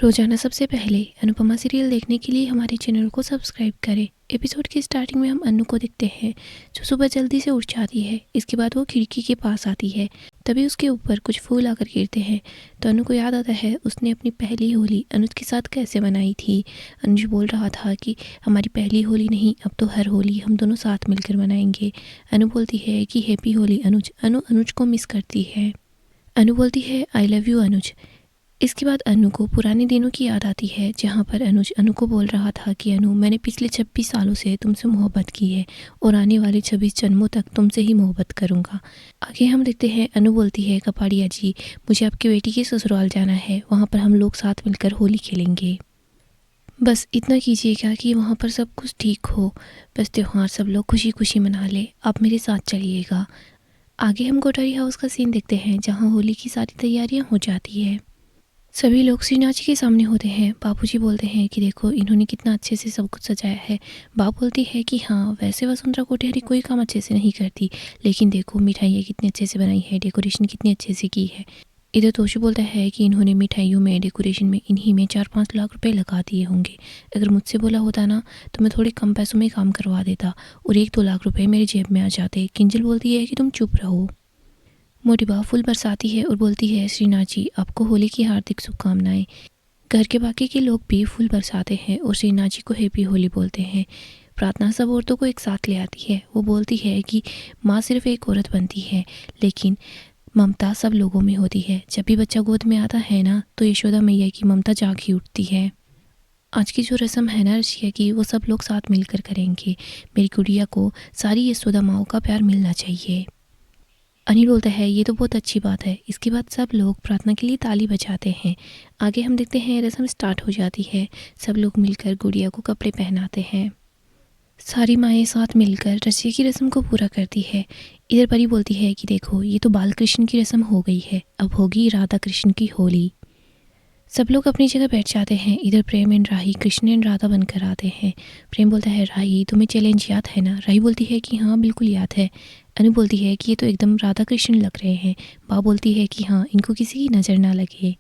रोजाना सबसे पहले अनुपमा सीरियल देखने के लिए हमारे चैनल को सब्सक्राइब करें। एपिसोड की स्टार्टिंग में हम अनु को देखते हैं जो सुबह जल्दी से उठ जाती है। इसके बाद वो खिड़की के पास आती है, तभी उसके ऊपर कुछ फूल आकर गिरते हैं तो अनु को याद आता है उसने अपनी पहली होली अनुज के साथ कैसे मनाई थी। अनुज बोल रहा था कि हमारी पहली होली नहीं, अब तो हर होली हम दोनों साथ मिलकर मनाएंगे। अनु बोलती है कि हैप्पी होली अनुज। अनु अनुज को मिस करती है। अनु बोलती है आई लव यू अनुज। इसके बाद अनु को पुराने दिनों की याद आती है जहाँ पर अनुज अनु को बोल रहा था कि अनु मैंने पिछले 26 सालों से तुमसे मोहब्बत की है और आने वाले 26 जन्मों तक तुमसे ही मोहब्बत करूँगा। आगे हम देखते हैं अनु बोलती है कपाड़िया जी मुझे आपकी बेटी के ससुराल जाना है, वहाँ पर हम लोग साथ मिलकर होली खेलेंगे। बस इतना कीजिएगा कि वहाँ पर सब कुछ ठीक हो, बस त्यौहार सब लोग खुशी खुशी मना ले, आप मेरे साथ चलिएगा। आगे हम कोठारी हाउस का सीन देखते हैं जहाँ होली की सारी तैयारियाँ हो जाती है। सभी लोग श्रीनाथ जी के सामने होते हैं। बाबूजी बोलते हैं कि देखो इन्होंने कितना अच्छे से सब कुछ सजाया है। बाप बोलती है कि हाँ वैसे वसुंधरा कोठारी कोई काम अच्छे से नहीं करती, लेकिन देखो मिठाइयाँ कितनी अच्छे से बनाई है, डेकोरेशन कितनी अच्छे से की है। इधर तोशु बोलता है कि इन्होंने मिठाइयों में डेकोरेशन में इन्हीं में 4-5 लाख रुपए लगा दिए होंगे। अगर मुझसे बोला होता ना तो मैं थोड़े कम पैसों में काम करवा देता और 1-2 लाख रुपए मेरी जेब में आ जाते। किंजल बोलती है कि तुम चुप रहो। मोटिबा फूल बरसाती है और बोलती है श्रीनाथ जी आपको होली की हार्दिक शुभकामनाएं। घर के बाकी के लोग भी फूल बरसाते हैं और श्रीनाथ जी को हैप्पी होली बोलते हैं। प्रार्थना सब औरतों को एक साथ ले आती है। वो बोलती है कि माँ सिर्फ एक औरत बनती है लेकिन ममता सब लोगों में होती है। जब भी बच्चा गोद में आता है ना तो यशोदा मैया की ममता जाग ही उठती है। आज की जो रस्म है ना रशिया की, वो सब लोग साथ मिलकर करेंगे। मेरी गुड़िया को सारी यशोदा माओ का प्यार मिलना चाहिए। अनिल बोलता है ये तो बहुत अच्छी बात है। इसके बाद सब लोग प्रार्थना के लिए ताली बजाते हैं। आगे हम देखते हैं रस्म स्टार्ट हो जाती है। सब लोग मिलकर गुड़िया को कपड़े पहनाते हैं। सारी माएँ साथ मिलकर रसिया की रस्म को पूरा करती है। इधर परी बोलती है कि देखो ये तो बाल कृष्ण की रस्म हो गई है, अब होगी राधा कृष्ण की होली। सब लोग अपनी जगह बैठ जाते हैं। इधर प्रेम एंड राही कृष्ण एंड राधा बनकर आते हैं। प्रेम बोलता है राही तुम्हें चैलेंज याद है ना। राही बोलती है कि हाँ बिल्कुल याद है। अनु बोलती है कि ये तो एकदम राधा कृष्ण लग रहे हैं। बाप बोलती है कि हाँ इनको किसी की नज़र ना लगे।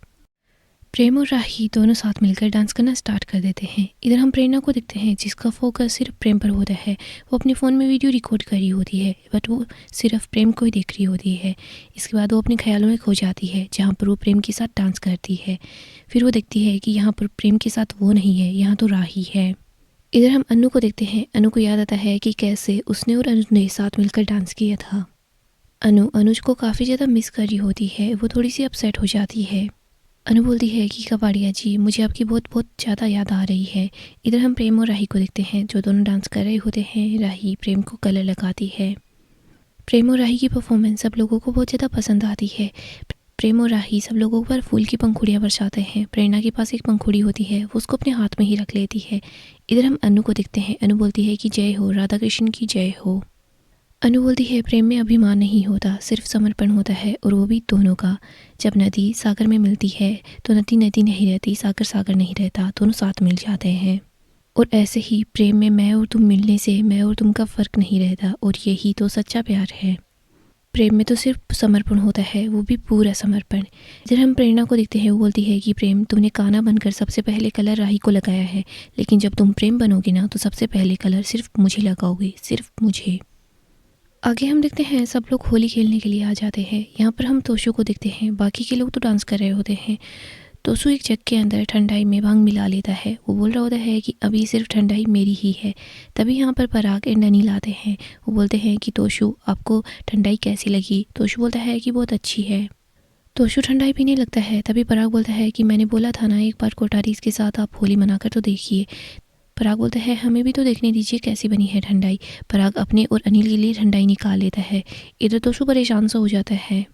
प्रेम और राही दोनों साथ मिलकर डांस करना स्टार्ट कर देते हैं। इधर हम प्रेरणा को देखते हैं जिसका फोकस सिर्फ प्रेम पर होता है। वो अपने फ़ोन में वीडियो रिकॉर्ड कर रही होती है बट वो सिर्फ प्रेम को ही देख रही होती है। इसके बाद वो अपने ख्यालों में खो जाती है जहाँ पर वो प्रेम के साथ डांस करती है। फिर वो देखती है कि यहाँ पर प्रेम के साथ वो नहीं है, यहाँ तो राही है। इधर हम अनु को देखते हैं। अनु को याद आता है कि कैसे उसने और अनुज ने साथ मिलकर डांस किया था। अनु अनुज को काफ़ी ज़्यादा मिस कर रही होती है। वो थोड़ी सी अपसेट हो जाती है। अनु बोलती है कि कपाड़िया जी मुझे आपकी बहुत बहुत ज़्यादा याद आ रही है। इधर हम प्रेम और राही को देखते हैं जो दोनों डांस कर रहे होते हैं। राही प्रेम को कलर लगाती है। प्रेम और राही की परफॉर्मेंस सब लोगों को बहुत ज़्यादा पसंद आती है। प्रेम और राही सब लोगों पर फूल की पंखुड़ियाँ बरसाते हैं। प्रेरणा के पास एक पंखुड़ी होती है, वो उसको अपने हाथ में ही रख लेती है। इधर हम अनु को देखते हैं। अनु बोलती है कि जय हो राधा कृष्ण की जय हो। अनु बोलती है प्रेम में अभिमान नहीं होता, सिर्फ समर्पण होता है और वो भी दोनों का। जब नदी सागर में मिलती है तो नदी नदी नहीं रहती, सागर सागर नहीं रहता, दोनों साथ मिल जाते हैं। और ऐसे ही प्रेम में मैं और तुम मिलने से मैं और तुम का फ़र्क नहीं रहता और यही तो सच्चा प्यार है। प्रेम में तो सिर्फ समर्पण होता है, वो भी पूरा समर्पण। जब हम प्रेरणा को देखते हैं वो बोलती है कि प्रेम तुमने काना बनकर सबसे पहले कलर राही को लगाया है, लेकिन जब तुम प्रेम बनोगे ना तो सबसे पहले कलर सिर्फ मुझे लगाओगे, सिर्फ मुझे। आगे हम देखते हैं सब लोग होली खेलने के लिए आ जाते हैं। यहाँ पर हम तोशु को देखते हैं। बाकी के लोग तो डांस कर रहे होते हैं। तोशु एक जग के अंदर ठंडाई में भांग मिला लेता है। वो बोल रहा होता है कि अभी सिर्फ ठंडाई मेरी ही है। तभी यहाँ पर पराग एंड अनिल आते हैं। वो बोलते हैं कि तोशु आपको ठंडाई कैसी लगी। तोशु बोलता है कि बहुत अच्छी है। तोशु ठंडाई पीने लगता है। तभी पराग बोलता है कि मैंने बोला था ना एक बार कोठारीज के साथ आप होली मनाकर तो देखिए। पराग बोलता है हमें भी तो देखने दीजिए कैसी बनी है ठंडाई। पराग अपने और अनिल के लिए ठंडाई निकाल लेता है। इधर तोशु परेशान सा हो जाता है।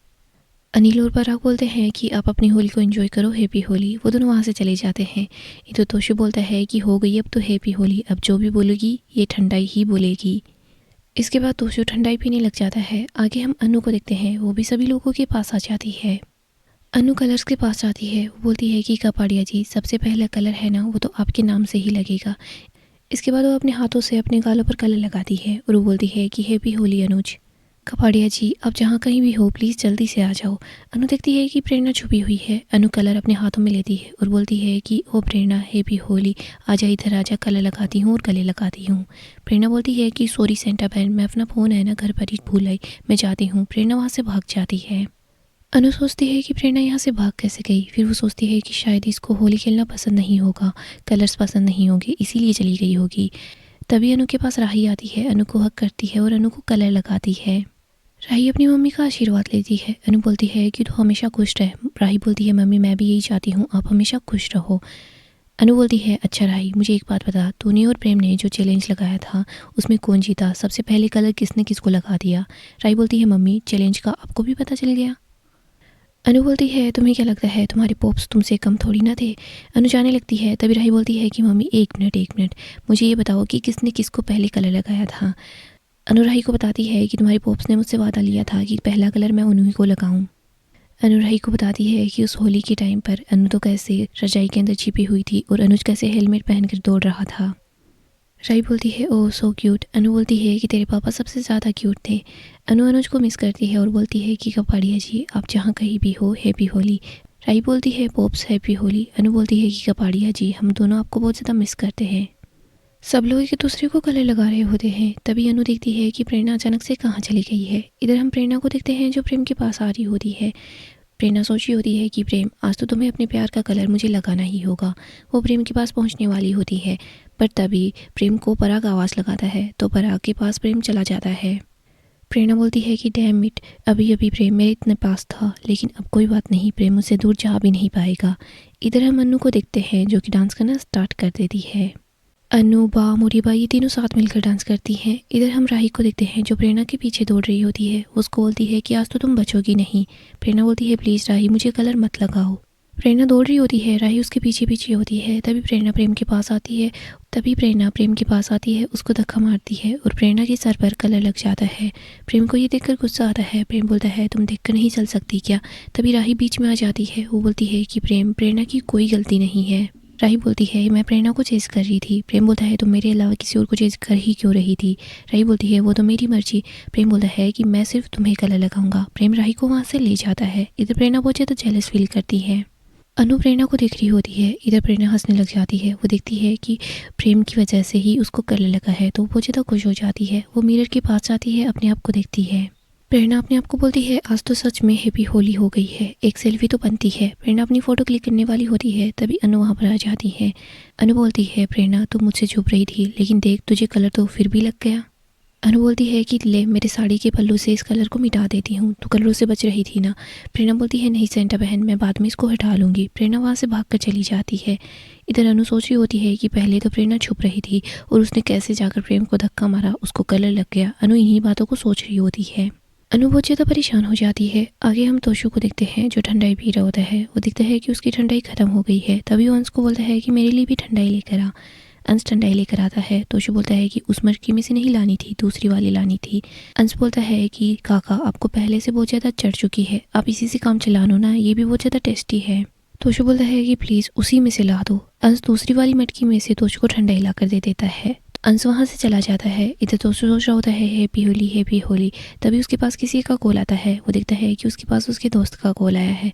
अनिल और पराग बोलते हैं कि आप अपनी होली को एंजॉय करो, हैप्पी होली। वो दोनों वहाँ से चले जाते हैं। इधर तोशु बोलता है कि हो गई अब तो हैप्पी होली, अब जो भी बोलेगी ये ठंडाई ही बोलेगी। इसके बाद तोशु ठंडाई पीने लग जाता है। आगे हम अनु को देखते हैं। वो भी सभी लोगों के पास आ जाती है। अनु कलर्स के पास जाती है। वो बोलती है कि कपाड़िया जी सबसे पहला कलर है ना वो तो आपके नाम से ही लगेगा। इसके बाद वो अपने हाथों से अपने गालों पर कलर लगाती है और वो बोलती है कि हैप्पी होली अनुज। कपाड़िया जी, आप जहाँ कहीं भी हो प्लीज़ जल्दी से आ जाओ। अनु देखती है कि प्रेरणा छुपी हुई है। अनु कलर अपने हाथों में लेती है और बोलती है कि ओ प्रेरणा, हैप्पी होली, आजा इधर आजा, कलर लगाती हूँ और गले लगाती हूँ। प्रेरणा बोलती है कि सॉरी सेंटा बहन, मैं अपना फ़ोन है ना घर पर ही भूल आई, मैं जाती हूँ। प्रेरणा वहाँ से भाग जाती है। अनु सोचती है कि प्रेरणा यहाँ से भाग कैसे गई। फिर वो सोचती है कि शायद इसको होली खेलना पसंद नहीं होगा, कलर्स पसंद नहीं होंगे, इसीलिए चली गई होगी। तभी अनु के पास राही आती है, अनु को हक करती है और अनु को कलर लगाती है। राही अपनी मम्मी का आशीर्वाद लेती है। अनु बोलती है कि तू हमेशा खुश रह। राही बोलती है मम्मी मैं भी यही चाहती हूँ, आप हमेशा खुश रहो। अनु बोलती है अच्छा राही, मुझे एक बात बता, तूने और प्रेम ने जो चैलेंज लगाया था उसमें कौन जीता, सबसे पहले कलर किसने किसको लगा दिया। राही बोलती है मम्मी चैलेंज का आपको भी पता चल गया। अनु बोलती है तुम्हें क्या लगता है तुम्हारे पॉप्स तुमसे कम थोड़ी ना थे। अनु जाने लगती है। तभी राही बोलती है कि मम्मी एक मिनट, मुझे ये बताओ कि किसने किसको पहले कलर लगाया था। अनु राही को बताती है कि तुम्हारे पॉप्स ने मुझसे वादा लिया था कि पहला कलर मैं उन्हीं को लगाऊं। अनु राही को बताती है कि उस होली के टाइम पर अनु तो कैसे रजाई के अंदर छिपी हुई थी और अनुज कैसे हेलमेट पहनकर दौड़ रहा था। राही बोलती है ओह सो क्यूट। अनु बोलती है कि तेरे पापा सबसे ज़्यादा क्यूट थे। अनु अनुज को मिस करती है और बोलती है कि कपाड़िया जी आप जहाँ कहीं भी हो हैप्पी होली। राही बोलती है पॉप्स हैप्पी होली। अनु बोलती है कि कपाड़िया जी हम दोनों आपको बहुत ज़्यादा मिस करते हैं। सब लोग एक दूसरे को कलर लगा रहे होते हैं। तभी अनु देखती है कि प्रेरणा अचानक से कहाँ चली गई है। इधर हम प्रेरणा को देखते हैं जो प्रेम के पास आ रही होती है। प्रेरणा सोची होती है कि प्रेम आज तो तुम्हें अपने प्यार का कलर मुझे लगाना ही होगा। वो प्रेम के पास पहुंचने वाली होती है पर तभी प्रेम को पराग आवाज़ लगाता है तो पराग के पास प्रेम चला जाता है। प्रेरणा बोलती है कि डैम इट, अभी अभी प्रेम मेरे इतने पास था लेकिन अब कोई बात नहीं, प्रेम मुझसे दूर जा भी नहीं पाएगा। इधर हम अनु को देखते हैं जो कि डांस करना स्टार्ट कर देती है। अनु बा मोरीबा ये तीनों साथ मिलकर डांस करती हैं। इधर हम राही को देखते हैं जो प्रेरणा के पीछे दौड़ रही होती है। उसको बोलती है कि आज तो तुम बचोगी नहीं। प्रेरणा बोलती है प्लीज़ राही मुझे कलर मत लगाओ। प्रेरणा दौड़ रही होती है, राही उसके पीछे पीछे होती है। तभी प्रेरणा प्रेम के पास आती है, उसको धक्का मारती है और प्रेरणा के सर पर कलर लग जाता है। प्रेम को ये देखकर गुस्सा आता है। प्रेम बोलता है तुम देखकर नहीं चल सकती क्या। तभी राही बीच में आ जाती है। वो बोलती है कि प्रेरणा की कोई गलती नहीं है। राही बोलती है मैं प्रेरणा को चेज कर रही थी। प्रेम बोलता है तुम मेरे अलावा किसी और को चेज कर ही क्यों रही थी। राही बोलती है वो तो मेरी मर्जी। प्रेम बोलता है कि मैं सिर्फ तुम्हें कलर लगाऊंगा। प्रेम राही को वहाँ से ले जाता है। इधर प्रेरणा बहुत ज़्यादा जेलस फील करती है। अनु प्रेरणा को देख रही होती है। इधर प्रेरणा हंसने लग जाती है। वो देखती है कि प्रेम की वजह से ही उसको कलर लगा है तो वो बहुत ज़्यादा खुश हो जाती है। वो मिरर के पास जाती है, अपने आप को देखती है। प्रेरणा अपने आप को बोलती है आज तो सच में हैप्पी होली हो गई है, एक सेल्फी तो बनती है। प्रेरणा अपनी फ़ोटो क्लिक करने वाली होती है तभी अनु वहाँ पर आ जाती है। अनु बोलती है प्रेरणा तुम मुझसे छुप रही थी लेकिन देख तुझे कलर तो फिर भी लग गया। अनु बोलती है कि ले मेरे साड़ी के पल्लू से इस कलर को मिटा देती हूँ, तू कलरों से बच रही थी ना। प्रेरणा बोलती है नहीं सेंटा बहन, मैं बाद में इसको हटा लूँगी। प्रेरणा वहाँ से भागकर चली जाती है। इधर अनु सोच रही होती है कि पहले तो प्रेरणा छुप रही थी और उसने कैसे जाकर प्रेम को धक्का मारा, उसको कलर लग गया। अनु इन्हीं बातों को सोच रही होती है। अनु बहुत ज़्यादा परेशान हो जाती है। आगे हम तोशु को देखते हैं जो ठंडाई पी रहा होता है। वो दिखता है कि उसकी ठंडाई खत्म हो गई है। तभी वो अंश को बोलता है कि मेरे लिए भी ठंडाई लेकर आ। अंश ठंडाई लेकर आता है। तोशु बोलता है कि उस मटकी में से नहीं लानी थी, दूसरी वाली लानी थी। अंश बोलता है कि काका आपको पहले से बहुत ज़्यादा चढ़ चुकी है, आप इसी से काम चला लो ना, ये भी बहुत ज़्यादा टेस्टी है। तोशु बोलता है कि प्लीज़ उसी में से ला दो। अंश दूसरी वाली मटकी में से तोशु को ठंडाई ला कर दे देता है। अंश वहाँ से चला जाता है। इधर तोशु सोच रहा होता है हैप्पी होली हैप्पी होली। तभी उसके पास किसी का कॉल आता है। वो देखता है कि उसके पास उसके दोस्त का कॉल आया है।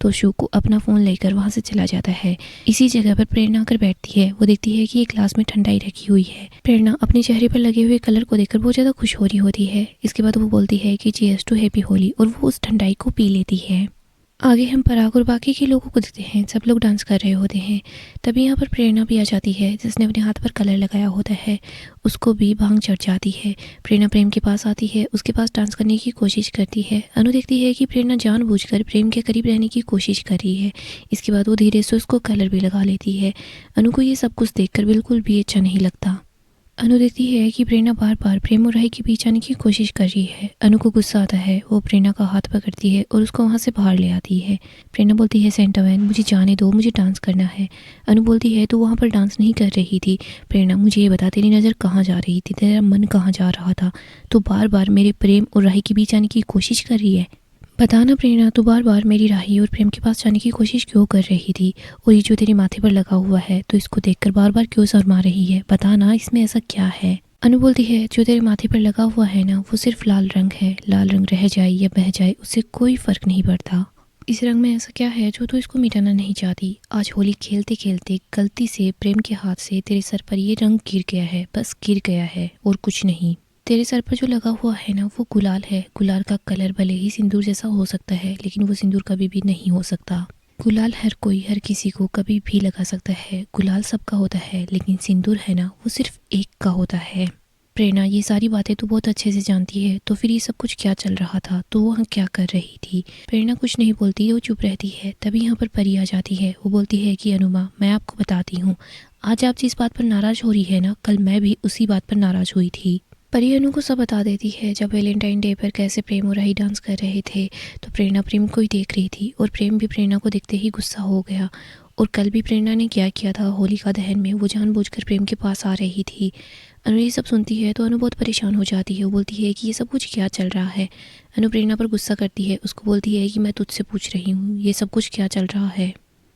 तोशु को अपना फ़ोन लेकर वहाँ से चला जाता है। इसी जगह पर प्रेरणा आकर बैठती है। वो देखती है कि एक ग्लास में ठंडाई रखी हुई है। प्रेरणा अपने चेहरे पर लगे हुए कलर को देखकर बहुत ज़्यादा खुश हो रही होती है। इसके बाद वो बोलती है कि चीयर्स टू हैप्पी होली और वो उस ठंडाई को पी लेती है। आगे हम पराग और बाकी के लोगों को देखते हैं। सब लोग डांस कर रहे होते हैं। तभी यहाँ पर प्रेरणा भी आ जाती है जिसने अपने हाथ पर कलर लगाया होता है। उसको भी भांग चढ़ जाती है। प्रेरणा प्रेम के पास आती है, उसके पास डांस करने की कोशिश करती है। अनु देखती है कि प्रेरणा जानबूझकर प्रेम के करीब रहने की कोशिश कर रही है। इसके बाद वो धीरे से उसको कलर भी लगा लेती है। अनु को ये सब कुछ देखकर बिल्कुल भी अच्छा नहीं लगता। अनु देखती है कि प्रेरणा बार बार प्रेम और राही के बीच आने की कोशिश कर रही है। अनु को गुस्सा आता है। वो प्रेरणा का हाथ पकड़ती है और उसको वहाँ से बाहर ले आती है। प्रेरणा बोलती है सेंटा बहन मुझे जाने दो, मुझे डांस करना है। अनु बोलती है तू वहाँ पर डांस नहीं कर रही थी। प्रेरणा मुझे ये बता तेरी नज़र कहाँ जा रही थी, तेरा मन कहाँ जा रहा था। तू बार बार मेरे प्रेम और राही के बीच आने की कोशिश कर रही है। बताना प्रेरणा तू बार बार मेरी राही और प्रेम के पास जाने की कोशिश क्यों कर रही थी। और ये जो तेरे माथे पर लगा हुआ है तो इसको देखकर बार बार क्यों शर्मा रही है, बताना इसमें ऐसा क्या है। अनु बोलती है जो तेरे माथे पर लगा हुआ है ना वो सिर्फ लाल रंग है, लाल रंग रह जाए या बह जाए उससे कोई फर्क नहीं पड़ता। इस रंग में ऐसा क्या है जो तू इसको मिटाना नहीं चाहती। आज होली खेलते खेलते गलती से प्रेम के हाथ से तेरे सर पर ये रंग गिर गया है, बस गिर गया है और कुछ नहीं। तेरे सर पर जो लगा हुआ है ना वो गुलाल है। गुलाल का कलर भले ही सिंदूर जैसा हो सकता है लेकिन वो सिंदूर कभी भी नहीं हो सकता। गुलाल हर कोई हर किसी को कभी भी लगा सकता है, गुलाल सबका होता है लेकिन सिंदूर है ना वो सिर्फ एक का होता है। प्रेरणा ये सारी बातें तो बहुत अच्छे से जानती है, तो फिर ये सब कुछ क्या चल रहा था, तो वो वहाँ क्या कर रही थी। प्रेरणा कुछ नहीं बोलती है, वो चुप रहती है। तभी यहाँ पर परी आ जाती है। वो बोलती है कि अनुमा मैं आपको बताती हूँ, आज आप जिस बात पर नाराज हो रही है ना कल मैं भी उसी बात पर नाराज हुई थी। परी अनु को सब बता देती है। जब वैलेंटाइन डे पर कैसे प्रेम और राही डांस कर रहे थे तो प्रेरणा प्रेम को ही देख रही थी और प्रेम भी प्रेरणा को देखते ही गुस्सा हो गया। और कल भी प्रेरणा ने क्या किया था होलिका दहन में, वो जानबूझकर प्रेम के पास आ रही थी। अनु ये सब सुनती है तो अनु बहुत परेशान हो जाती है। वो बोलती है कि ये सब कुछ क्या चल रहा है। अनु प्रेरणा पर गुस्सा करती है, उसको बोलती है कि मैं तुझसे पूछ रही हूँ ये सब कुछ क्या चल रहा है,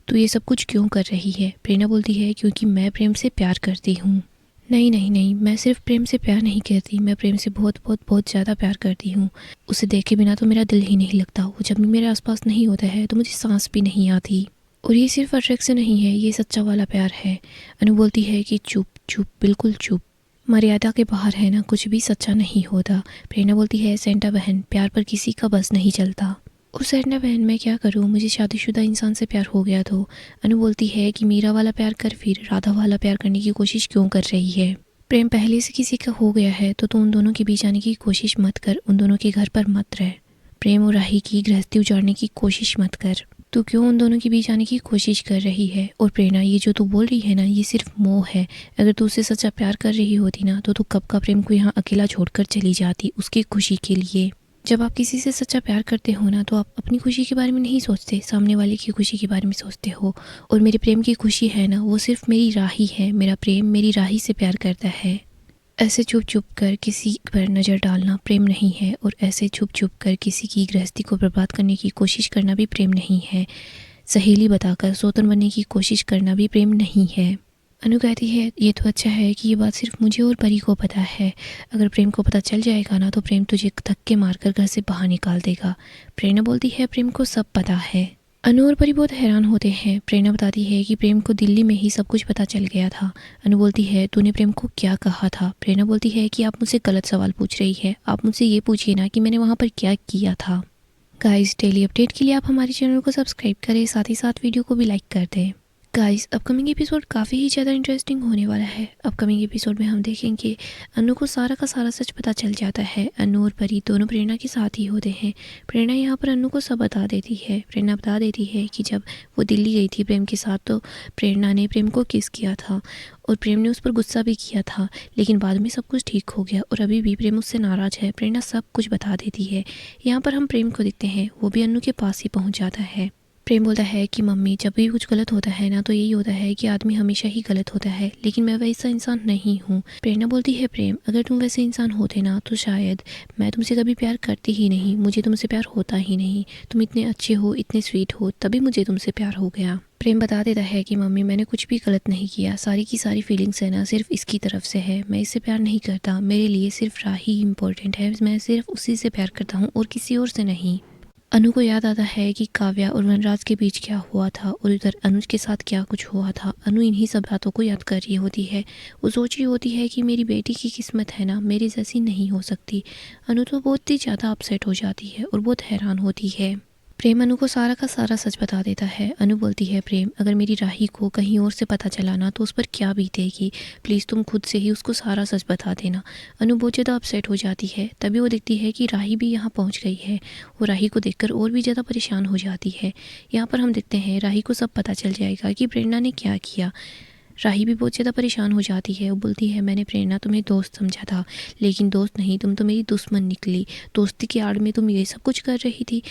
तू ये सब कुछ क्यों कर रही है। प्रेरणा बोलती है क्योंकि मैं प्रेम से प्यार करती हूँ। नहीं नहीं नहीं, मैं सिर्फ प्रेम से प्यार नहीं करती, मैं प्रेम से बहुत बहुत बहुत ज़्यादा प्यार करती हूँ। उसे देखे बिना तो मेरा दिल ही नहीं लगता। वो जब भी मेरे आसपास नहीं होता है तो मुझे सांस भी नहीं आती। और ये सिर्फ अट्रैक्शन नहीं है, ये सच्चा वाला प्यार है। अनु बोलती है कि चुप चुप बिल्कुल चुप, मर्यादा के बाहर है ना कुछ भी सच्चा नहीं होता। प्रेरणा बोलती है सेंटा बहन प्यार पर किसी का बस नहीं चलता। और सेंटा बहन मैं क्या करूँ, मुझे शादीशुदा इंसान से प्यार हो गया तो। अनु बोलती है कि मीरा वाला प्यार कर, फिर राधा वाला प्यार करने की कोशिश क्यों कर रही है। प्रेम पहले से किसी का हो गया है तो उन दोनों के बीच आने की कोशिश मत कर, उन दोनों के घर पर मत रह। प्रेम और राही की गृहस्थी उजाड़ने की कोशिश मत कर। तू क्यों उन दोनों के बीच आने की कोशिश कर रही है। और प्रेरणा ये जो तू बोल रही है ना ये सिर्फ मोह है। अगर तू उससे सच्चा प्यार कर रही होती ना तो तू कब का प्रेम को यहाँ अकेला छोड़कर चली जाती उसकी खुशी के लिए। जब आप किसी से सच्चा प्यार करते हो ना तो आप अपनी खुशी के बारे में नहीं सोचते, सामने वाले की खुशी के बारे में सोचते हो। और मेरे प्रेम की खुशी है ना वो सिर्फ मेरी राही है, मेरा प्रेम मेरी राही से प्यार करता है। ऐसे छुप छुप कर किसी पर नज़र डालना प्रेम नहीं है, और ऐसे छुप छुप कर किसी की गृहस्थी को बर्बाद करने की कोशिश करना भी प्रेम नहीं है। सहेली बताकर सौतन बनने की कोशिश करना भी प्रेम नहीं है। अनु कहती है ये तो अच्छा है कि ये बात सिर्फ मुझे और परी को पता है, अगर प्रेम को पता चल जाएगा ना तो प्रेम तुझे धक्के मारकर घर से बाहर निकाल देगा। प्रेरणा बोलती है प्रेम को सब पता है। अनु और परी बहुत हैरान होते हैं। प्रेरणा बताती है कि प्रेम को दिल्ली में ही सब कुछ पता चल गया था। अनु बोलती है तूने प्रेम को क्या कहा था। प्रेरणा बोलती है कि आप मुझसे गलत सवाल पूछ रही है, आप मुझसे ये पूछिए ना कि मैंने वहाँ पर क्या किया था। गाइस डेली अपडेट के लिए आप हमारे चैनल को सब्सक्राइब करें, साथ ही साथ वीडियो को भी लाइक कर दें। गाइस अपकमिंग एपिसोड काफ़ी ही ज़्यादा इंटरेस्टिंग होने वाला है। अपकमिंग एपिसोड में हम देखेंगे अनु को सारा का सारा सच पता चल जाता है। अनु और परी दोनों प्रेरणा के साथ ही होते हैं। प्रेरणा यहाँ पर अनु को सब बता देती है। प्रेरणा बता देती है कि जब वो दिल्ली गई थी प्रेम के साथ तो प्रेरणा ने प्रेम को किस किया था और प्रेम ने उस पर गुस्सा भी किया था, लेकिन बाद में सब कुछ ठीक हो गया और अभी भी प्रेम उससे नाराज़ है। प्रेरणा सब कुछ बता देती है। यहाँ पर हम प्रेम को देखते हैं, वो भी अनु के पास ही पहुँच जाता है। प्रेम बोलता है कि मम्मी जब भी कुछ गलत होता है ना तो यही होता है कि आदमी हमेशा ही गलत होता है, लेकिन मैं वैसा इंसान नहीं हूँ। प्रेरणा बोलती है प्रेम अगर तुम वैसे इंसान होते ना तो शायद मैं तुमसे कभी प्यार करती ही नहीं, मुझे तुमसे प्यार होता ही नहीं। तुम इतने अच्छे हो, इतने स्वीट हो, तभी मुझे तुमसे प्यार हो गया। प्रेम बता देता है कि मम्मी मैंने कुछ भी गलत नहीं किया, सारी की सारी फीलिंग्स है ना सिर्फ इसकी तरफ से है, मैं इससे प्यार नहीं करता, मेरे लिए सिर्फ राही इम्पोर्टेंट है, मैं सिर्फ उसी से प्यार करता हूँ और किसी और से नहीं। अनु को याद आता है कि काव्या और वनराज के बीच क्या हुआ था और उधर अनुज के साथ क्या कुछ हुआ था। अनु इन्हीं सब बातों को याद कर रही होती है। वो सोच रही होती है कि मेरी बेटी की किस्मत है ना मेरी जैसी नहीं हो सकती। अनु तो बहुत ही ज़्यादा अपसेट हो जाती है और बहुत हैरान होती है। प्रेम अनु को सारा का सारा सच बता देता है। अनु बोलती है प्रेम अगर मेरी राही को कहीं और से पता चला ना तो उस पर क्या बीतेगी, प्लीज़ तुम खुद से ही उसको सारा सच बता देना। अनु बहुत ज़्यादा अपसेट हो जाती है। तभी वो देखती है कि राही भी यहाँ पहुँच गई है। वो राही को देखकर और भी ज़्यादा परेशान हो जाती है। यहाँ पर हम देखते हैं राही को सब पता चल जाएगा कि प्रेरणा ने क्या किया। राही भी बहुत ज़्यादा परेशान हो जाती है। वो बोलती है मैंने प्रेरणा तुम्हें दोस्त समझा था, लेकिन दोस्त नहीं तुम तो मेरी दुश्मन निकली, दोस्ती की आड़ में तुम ये सब कुछ कर रही थी।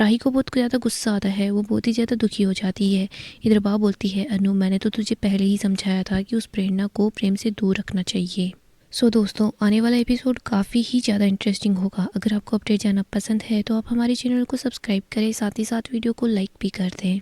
राही को बहुत ज़्यादा गुस्सा आता है, वो बहुत ही ज़्यादा दुखी हो जाती है। इधर बा बोलती है अनु मैंने तो तुझे पहले ही समझाया था कि उस प्रेरणा को प्रेम से दूर रखना चाहिए। सो दोस्तों आने वाला एपिसोड काफ़ी ही ज़्यादा इंटरेस्टिंग होगा। अगर आपको अपडेट जानना पसंद है तो आप हमारे चैनल को सब्सक्राइब करें, साथ ही साथ वीडियो को लाइक भी कर दें।